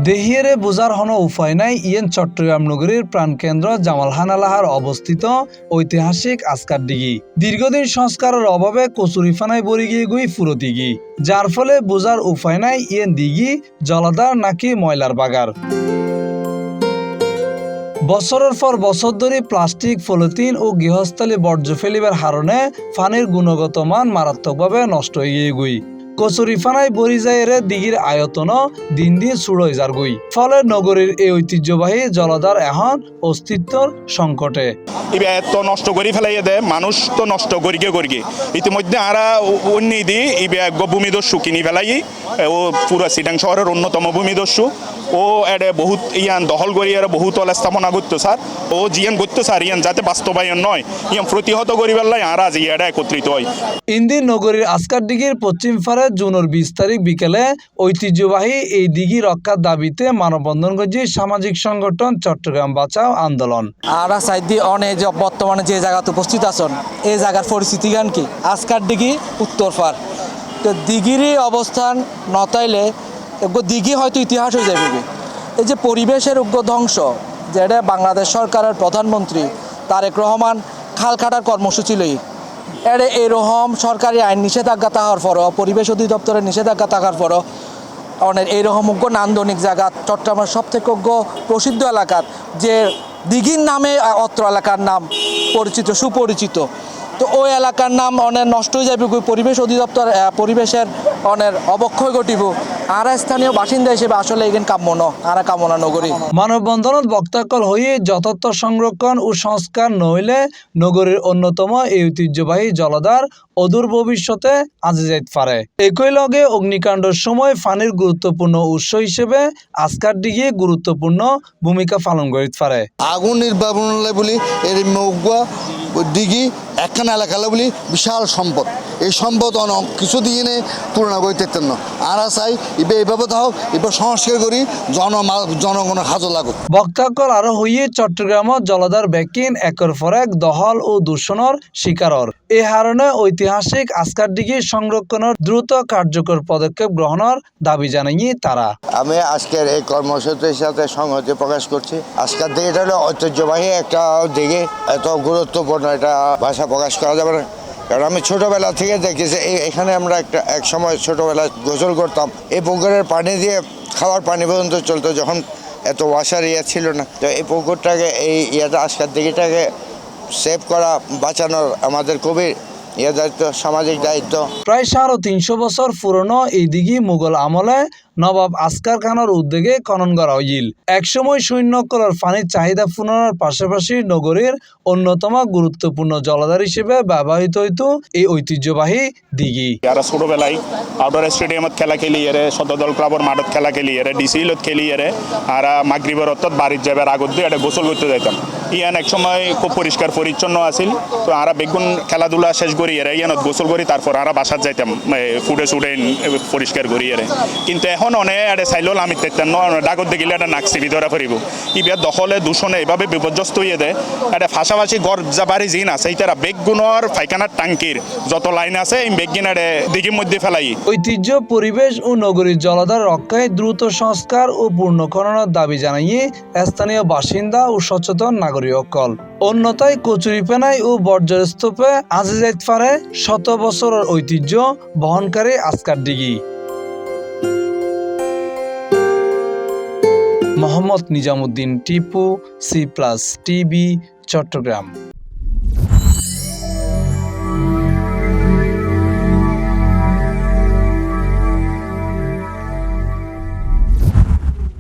দেহিয়েরে বোঝার হনো উপায় নাই ইয়েন চট্টগ্রাম নগরীর প্রাণকেন্দ্র জামালখানালাহার অবস্থিত ঐতিহাসিক আস্কার দিঘি। দীর্ঘদিন সংস্কারের অভাবে কচুরিফানায় বড়ি গিয়ে গুই পুরো দিঘি, যার ফলে বোঝার উপায় নাই ইয়েন দিঘি জলাধার নাকি ময়লার বাগার। বছরের পর বছর ধরে প্লাস্টিক, পলিথিন ও গৃহস্থলী বর্জ্য ফেলিবার হারণে পানির গুণগত মান মারাত্মকভাবে নষ্ট হয়ে গুই। কচুরিফানায় বড়ি যায় দিঘির আয়তন দিন দিন চুড় যার গুই, ফলে নগরীর এই ঐতিহ্যবাহী জলাধার এখন অস্তিত্বর সংকটে। এত নষ্ট করে ফেলাই দেয় মানুষ, তো নষ্ট করিগে করিগে ইতিমধ্যে আরা অন্য দিয়ে ভূমিদস্যু কিনি ফেলাই। ও পুরো সিটাং শহরের অন্যতম ভূমিদস্যু। ও এডে বহুত ইয়ান দখল করি আর বহুত অল স্থাপনা করতো স্যার। ও জিয়ান করতো স্যার ইয়ান যাতে বাস্তবায়ন নয় ইয়ান প্রতিহত করি পেলাই আরা জিয়াটা একত্রিত হয়। ইন্দির নগরীর আস্কার দিঘির পশ্চিম ফারে জুনের 20 তারিখ বিকেলে ঐতিহ্যবাহী এই দিঘি রক্ষার দাবিতে মানববন্ধন করছে সামাজিক সংগঠন চট্টগ্রাম বাঁচাও আন্দোলন। আরা সাইডি অনেক বর্তমানে যে জায়গাতে উপস্থিত আছেন এই জায়গার পরিস্থিতি গান কি আস্কার দিঘি উত্তর ফার, তো দিঘিরই অবস্থান নতাইলে দিঘি হয়তো ইতিহাস হয়ে যাবে। এই যে পরিবেশের উগ্র ধ্বংস, যেটা বাংলাদেশ সরকারের প্রধানমন্ত্রী তারেক রহমান খাল কাটার কর্মসূচি লই এরে এরকম সরকারি আইন নিষেধাজ্ঞা থাকার পরও, পরিবেশ অধিদপ্তরের নিষেধাজ্ঞা থাকার পরও অনেক এইরকম উগ্র নান্দনিক জায়গা চট্টগ্রামের সব থেকে প্রসিদ্ধ এলাকার যে দিঘির নামে অত্র এলাকার নাম পরিচিত, সুপরিচিত, তো ওই এলাকার নাম অনেক নষ্ট হয়ে যাবে। পরিবেশ অধিদপ্তর পরিবেশের অনেক অবক্ষয় ঘটিব। আর স্থানীয় বাসিন্দা হিসেবে আসলে এখানে কাম্য আর কামনা নগরী। মানববন্ধনত বক্তাকল হয়ে যথার্থ সংরক্ষণ ও সংস্কার নইলে নগরীর অন্যতম এই ঐতিহ্যবাহী জলাধার অদূর ভবিষ্যতে আজি যাইতে পারে। একই লগে অগ্নিকাণ্ডের সময় পানির গুরুত্বপূর্ণ উৎস হিসেবে আস্কার দিঘি গুরুত্বপূর্ণ ভূমিকা পালন করিতে পারে। আগুন নির্বাপন বলি এর মৌগুয়া দিঘি একখানা এলাকা বলি বিশাল সম্পদ। এই সম্পদ কিছু দিয়ে তুলনা করতে না। আর চাই এইভাবে হোক, এবার সংস্কার করি জনগণের হাজত লাগুক। বক্তাকল আরো হইয়ে চট্টগ্রামত জলাধার ব্যাকিন একের পর এক দখল ও দূষণের শিকারর। এই কারণে ঐতিহাসিক আস্কার দিঘি সংরক্ষণের দ্রুত কার্যকর পদক্ষেপ গ্রহণের দাবি জানাই তারা। আমি আজকের এই কর্মসূচির সাথে সংহতি প্রকাশ করছি। আজকের দিঘিটা হলো ঐতিহ্যবাহী একটা দিঘি, এত গুরুত্বপূর্ণ এটা ভাষা প্রকাশ করা যাবে না। কারণ আমি ছোটবেলা থেকে দেখেছি এখানে আমরা এক সময় ছোটবেলায় গোসল করতাম। এই পুকুরের পানি দিয়ে খাওয়ার পানি পর্যন্ত চলতো, যখন এত ওয়াসার ছিল না। তো এই পুকুরটাকে এই আজকের দিঘিটাকে সেভ করা, বাঁচানোর আমাদের খুবই দায়িত্ব, সামাজিক দায়িত্ব। প্রায় 350 বছর পুরনো এই দিঘি মুঘল আমলে নবাব আসকার খানের উদ্যোগে খনন করা হইল। একসময় সৈন্যকলের পানির চাহিদা পূরণের পাশাপাশি নগরীর অন্যতম গুরুত্বপূর্ণ জলাধার হিসেবে ব্যবহৃত হইত এই ঐতিহ্যবাহী দিঘি। যারা ছোটবেলায় আউটডোর স্টেডিয়ামত খেলা খেলি এরে, সদর ক্লাবর মাঠত খেলা খেলি এরে, ডিসিলত খেলি এরে, আর মাগরিবের অর্থাৎ বাড়ির যাবার আগত দিয়ে এটা গোসল করতে যাইতাম। ইয়ান এক সময় খুব পরিষ্কার পরিচ্ছন্ন আছিল। তো আরা বেগুন খেলাধুলা শেষ করি এরে ইয়ানত গোসল করি, তারপর আরা বাসাত যাইতাম ফুটে সুটে পরিষ্কার করি এরে। কিন্তু এখন অনেক এটা চাইলেও আমি দেখতাম ডাকত দেখিলে এটা নাকছি ভিতরে ফুরিব। ইবার দখলে দূষণে এভাবে বিপর্যস্ত হয়ে দেয়। এটা পাশাপাশি গড় যাবারি জিন আছে ইতারা বেগুনের পায়খানার টাঙ্কির যত লাইন আছে এই বেগিন এটা দিঘির মধ্যে ফেলাই। ঐতিহ্য, পরিবেশ ও নগরীর জলাধার রক্ষায় দ্রুত সংস্কার ও পূর্ণ খননের দাবি জানাইয়ে স্থানীয় বাসিন্দা ও সচেতন নাগরিক অকল। অন্যথায় কচুরিপানায় ও বর্জ্যের স্তূপে আজি যাইতে পারে শত বছরের ঐতিহ্য বহনকারী আস্কার দিঘি। Mohammad Nizamuddin Tipu, C+ TV, Chittagong.